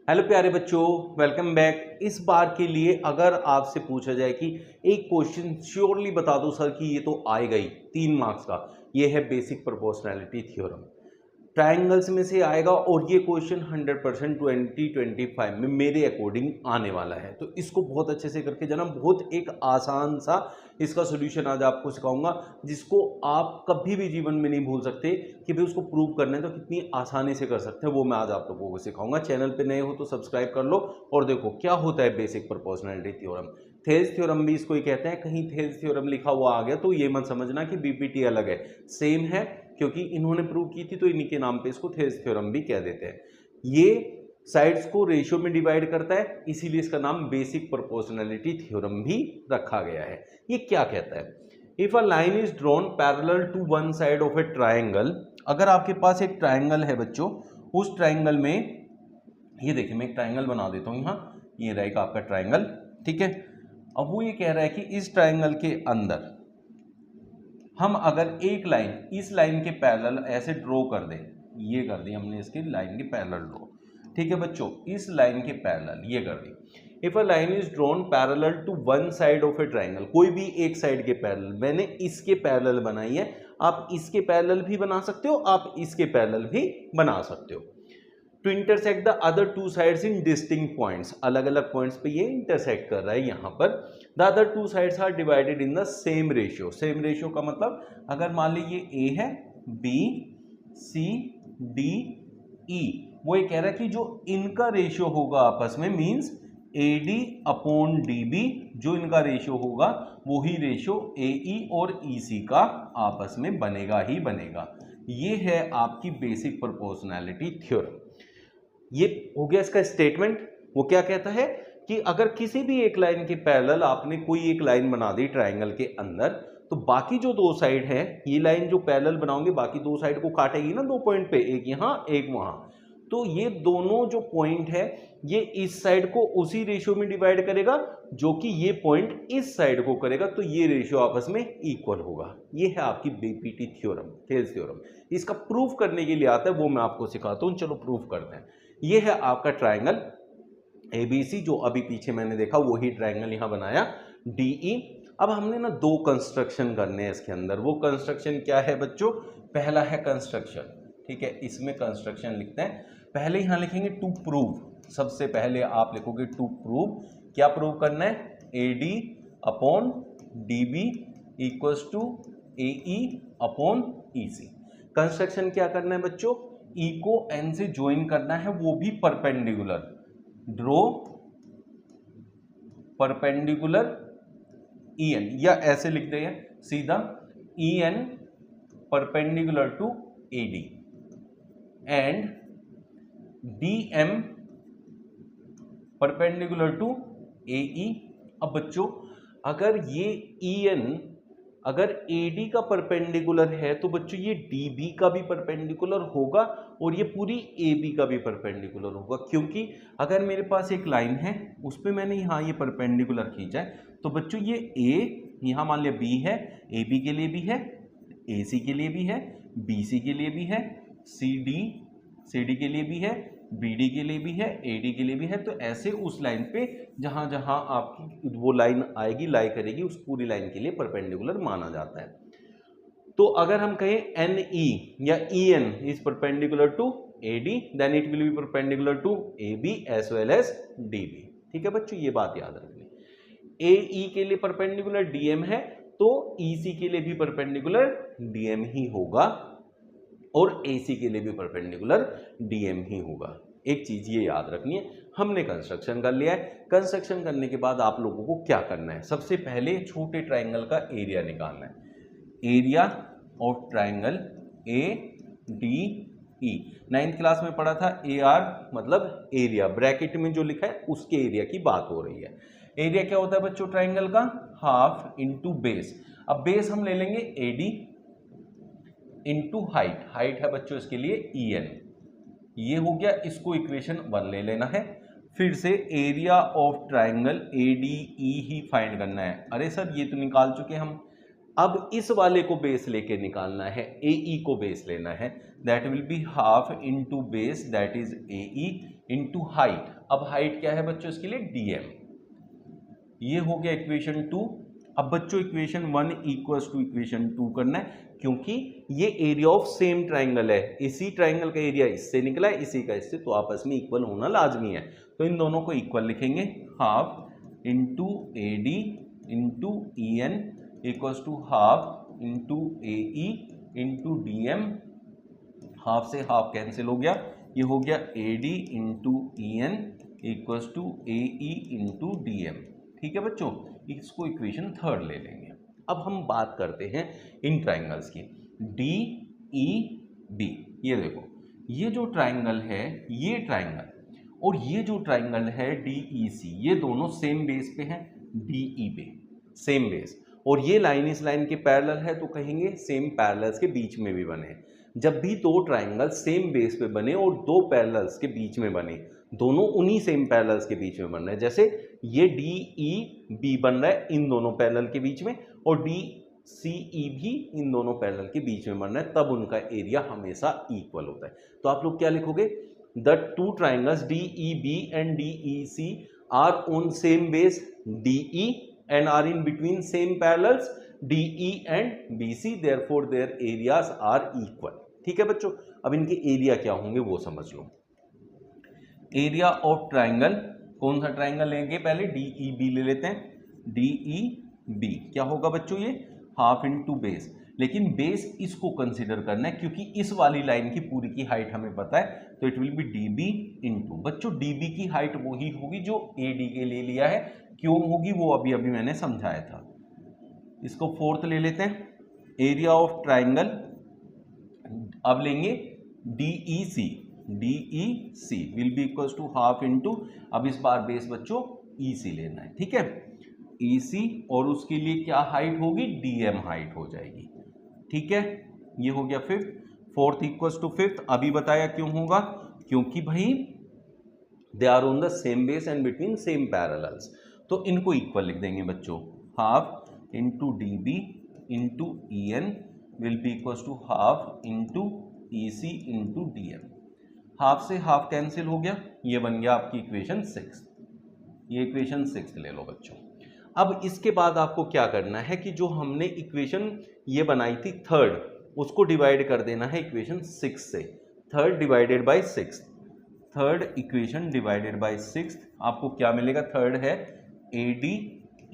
Hello प्यारे बच्चों, welcome back. इस बार के लिए अगर आपसे पूछा जाए कि एक क्वेश्चन श्योरली बता दो सर कि ये तो आएगा ही 3 मार्क्स का, ये है बेसिक प्रोपोर्शनैलिटी थ्योरम। ट्रायंगल्स में से आएगा और ये क्वेश्चन 100% 2025 में मेरे अकॉर्डिंग आने वाला है, तो इसको बहुत अच्छे से करके जाना। बहुत एक आसान सा इसका सॉल्यूशन आज आपको सिखाऊंगा जिसको आप कभी भी जीवन में नहीं भूल सकते कि भाई उसको प्रूव करना है तो कितनी आसानी से कर सकते हैं, वो मैं आज आप लोगों को सिखाऊंगा। चैनल पे नए हो तो सब्सक्राइब कर लो और देखो क्या होता है basic proportionality theorem. Thales theorem भी इसको ही कहते हैं। कहीं थेल्स थ्योरम लिखा हुआ आ गया तो ये मत समझना कि बीपीटी अलग है, सेम है, क्योंकि इन्होंने प्रूव की थी तो इन्हीं के नाम पे इसको थेल्स थ्योरम भी कह देते हैं। ये साइड्स को रेशियो में डिवाइड करता है, इसीलिए इसका नाम बेसिक प्रोपोर्शनैलिटी थ्योरम भी रखा गया है। ये क्या कहता है? If a line is drawn parallel to one side of a triangle, अगर आपके पास एक ट्राइंगल है बच्चों, उस ट्राइंगल में ये देखिए मैं एक ट्राइंगल बना देता हूं, यहाँ ये रहेगा आपका ट्राइंगल, ठीक है। अब वो ये कह रहा है कि इस ट्राइंगल के अंदर हम अगर एक लाइन इस लाइन के पैरेलल ऐसे ड्रॉ कर दें, ये कर दी हमने इसकी लाइन के पैरेलल ड्रॉ, ठीक है बच्चों, इस लाइन के पैरेलल ये कर दी। If a line is drawn parallel to one side of a triangle, कोई भी एक साइड के पैरेलल, मैंने इसके पैरेलल बनाई है, आप इसके पैरेलल भी बना सकते हो, आप इसके पैरेलल भी बना सकते हो। To intersect the other two sides in distinct points, अलग अलग पॉइंट्स पे ये इंटरसेक्ट कर रहा है यहाँ पर। The other two sides are divided in the same ratio. Same ratio का मतलब अगर मान लीजिए ए है, बी, सी, डी, ई, वो ये कह रहा है कि जो इनका रेशियो होगा आपस में, means A D upon D B, जो इनका रेशियो होगा वही रेशियो ए ई और ई सी का आपस में बनेगा ही बनेगा। ये है आपकी बेसिक प्रोपोर्शनैलिटी थ्योरम। ये हो गया इसका स्टेटमेंट। वो क्या कहता है कि अगर किसी भी एक लाइन के पैरेलल आपने कोई एक लाइन बना दी ट्राइंगल के अंदर, तो बाकी जो दो साइड है, ये लाइन जो पैरेलल बनाओगे बाकी दो साइड को काटेगी ना दो पॉइंट पे, एक यहाँ एक वहां, तो ये दोनों जो पॉइंट है ये इस साइड को उसी रेशियो में डिवाइड करेगा जो कि ये पॉइंट इस साइड को करेगा, तो ये रेशियो आपस में इक्वल होगा। ये है आपकी बीपीटी थ्योरम, थेल्स थ्योरम। इसका प्रूफ करने के लिए आता है, वो मैं आपको सिखाता हूं, चलो प्रूफ करते हैं। ये है आपका ट्राइंगल एबीसी, जो अभी पीछे मैंने देखा वही ट्राइंगल यहां बनाया डीई। अब हमने ना दो कंस्ट्रक्शन करने हैं इसके अंदर। वो कंस्ट्रक्शन क्या है बच्चों? पहला है कंस्ट्रक्शन, ठीक है, इसमें कंस्ट्रक्शन लिखते हैं। पहले यहां लिखेंगे टू प्रूव। सबसे पहले आप लिखोगे टू प्रूव। क्या प्रूव करना है? A D upon D B equals to A E upon E C. Construction क्या करना है बच्चों? ई को एन से ज्वाइन करना है, वो भी perpendicular. Draw perpendicular E N, या ऐसे लिख दें सीधा, E N perpendicular to A D and D M perpendicular to A E. अब बच्चों अगर ये ई एन अगर AD का परपेंडिकुलर है तो बच्चों ये DB का भी परपेंडिकुलर होगा और ये पूरी AB का भी परपेंडिकुलर होगा, क्योंकि अगर मेरे पास एक लाइन है उस पर मैंने यहाँ ये परपेंडिकुलर खींचा है, तो बच्चों ये A यहाँ मान लिया B है, AB के लिए भी है, AC के लिए भी है, BC के लिए भी है, CD के लिए भी है, BD के लिए भी है, AD के लिए भी है। तो ऐसे उस लाइन पे जहां जहां आपकी वो लाइन आएगी, लाई करेगी, उस पूरी लाइन के लिए परपेंडिकुलर माना जाता है। तो अगर हम कहें NE या EN is perpendicular to AD, then it will be perpendicular to AB as well as DB। ठीक है बच्चों, ये बात याद रखनी। AE के लिए परपेंडिकुलर DM है तो EC के लिए भी परपेंडिकुलर DM ही होगा और AC के लिए भी परपेंडिकुलर DM ही होगा। एक चीज ये याद रखनी है। हमने कंस्ट्रक्शन कर लिया है। कंस्ट्रक्शन करने के बाद आप लोगों को क्या करना है? सबसे पहले छोटे ट्राइंगल का एरिया निकालना है। Area of triangle ADE, 9th class में पढ़ा था। AR मतलब एरिया, ब्रैकेट में जो लिखा है उसके एरिया की बात हो रही है। एरिया क्या होता है बच्चों ट्राइंगल का? Half into base. अब बेस हम ले लेंगे AD इंटू हाइट। हाइट है बच्चों इसके लिए EN। ये हो गया, इसको इक्वेशन 1 ले लेना है। फिर से area of triangle ADE he find करना है। अरे सर ये तो निकाल चुके हम, अब इस वाले को बेस लेके निकालना है, AE को बेस लेना है। That will be half into base, that is AE into height, अब हाइट क्या है बच्चों इसके लिए dm, ये हो गया इक्वेशन 2। अब बच्चों इक्वेशन 1 इक्वल्स टू इक्वेशन 2 करना है, क्योंकि ये एरिया ऑफ सेम ट्राइंगल है, इसी ट्राइंगल का एरिया इससे निकला है, इसी का इससे, तो आपस में इक्वल होना लाजमी है। तो इन दोनों को इक्वल लिखेंगे, half into A D into E N equals to half into A E into D M. Half से हाफ कैंसिल हो गया, ये हो गया A D into E N equals to A E into D M. ठीक है बच्चों, इसको इक्वेशन 3 ले लेंगे। अब हम बात करते हैं इन ट्राइंगल्स की, डी ई बी। ये देखो, ये जो ट्राइंगल है, ये ट्राइंगल और ये जो ट्राइंगल है डी ई सी, ये दोनों सेम बेस पे हैं, डी ई पे सेम बेस, और ये लाइन इस लाइन के पैरेलल है, तो कहेंगे सेम पैरेलल्स के बीच में भी बने। जब भी दो ट्राइंगल सेम बेस पे बने और दो पैरेलल्स के बीच में बने, दोनों उन्हीं सेम पैरेलल्स के बीच में बन रहे हैं, जैसे ये डी ई बी बन रहा है इन दोनों पैरेलल के बीच में, और डी सी ई भी इन दोनों पैरेलल के बीच में बन रहा है, तब उनका एरिया हमेशा इक्वल होता है। तो आप लोग क्या लिखोगे, the two triangles D E B and D E C are on same base D E and are in between same parallels D E and B C, therefore their areas are equal. ठीक है बच्चों, अब इनके area क्या होंगे वो समझ लो। Area of triangle, कौन सा ट्राइंगल लेंगे, पहले डी ई बी ले लेते हैं, डी ई बी क्या होगा बच्चों, ये हाफ इंटू बेस, लेकिन बेस इसको कंसिडर करना है क्योंकि इस वाली लाइन की पूरी की हाइट हमें पता है, तो it will be D B into, बच्चों डी बी की हाइट वही होगी जो ए डी के ले लिया है, क्यों होगी वो अभी अभी मैंने समझाया था। इसको 4th ले लेते हैं, एरिया ऑफ ट्राइंगल, अब लेंगे D E C, D E C will be equals to half into, अब इस बार बेस बच्चों ई सी लेना है, ठीक है, ई सी, और उसके लिए क्या हाइट होगी, डी एम हाइट हो जाएगी। ठीक है, ये हो गया 5th, 4th equals to 5th। अभी बताया क्यों होगा, क्योंकि भाई they are on the same base and between same parallels, तो इनको इक्वल लिख देंगे बच्चों, half into D B into E N will be equals to half into E C into D M. Half से हाफ कैंसिल हो गया, ये बन गया आपकी इक्वेशन 6, ये इक्वेशन 6 ले लो बच्चों। अब इसके बाद आपको क्या करना है कि जो हमने इक्वेशन ये बनाई थी 3rd, उसको डिवाइड कर देना है इक्वेशन 6 से, 3rd divided by 6, 3rd equation divided by 6, आपको क्या मिलेगा, 3rd है A D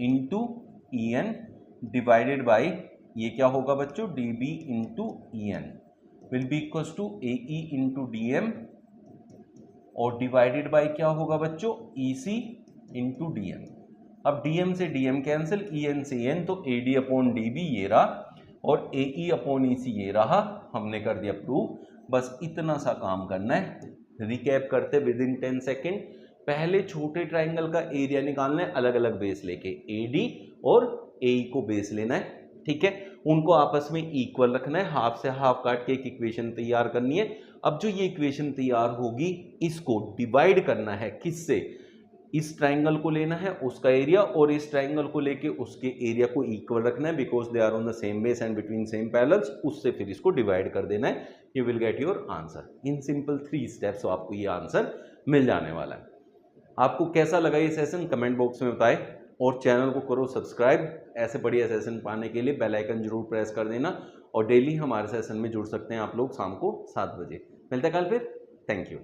into E N divided by, ये क्या होगा बच्चों, D B into E N will be equals to A E into D M, और डिवाइडेड बाई क्या होगा बच्चों, E C into D M. अब डी एम से D M cancel, E N से एन, तो A D upon D B ये रहा, और ए ई अपॉन ई सी ये रहा, हमने कर दिया प्रूव। बस इतना सा काम करना है, रिकैप करते विद इन 10 सेकेंड। पहले छोटे ट्राइंगल का एरिया निकालना है अलग अलग बेस लेके, ए डी और ए ई को बेस लेना है, ठीक है, उनको आपस में इक्वल रखना है, हाफ से हाफ काट के एक इक्वेशन तैयार करनी है। अब जो ये इक्वेशन तैयार होगी, इसको डिवाइड करना है किससे, इस ट्राइंगल को लेना है उसका एरिया, और इस ट्राइंगल को लेके उसके एरिया को इक्वल रखना है, because they are on the same base and between same parallels, उससे फिर इसको डिवाइड कर देना है, you will get your answer in simple 3 steps. आपको ये आंसर मिल जाने वाला है। आपको कैसा लगा ये सेशन कमेंट बॉक्स में बताएं, और चैनल को करो सब्सक्राइब। ऐसे बढ़िया सेशन पाने के लिए बेल आइकन जरूर प्रेस कर देना, और डेली हमारे सेशन में जुड़ सकते हैं आप लोग शाम को 7 बजे। मिलते हैं कल फिर, थैंक यू।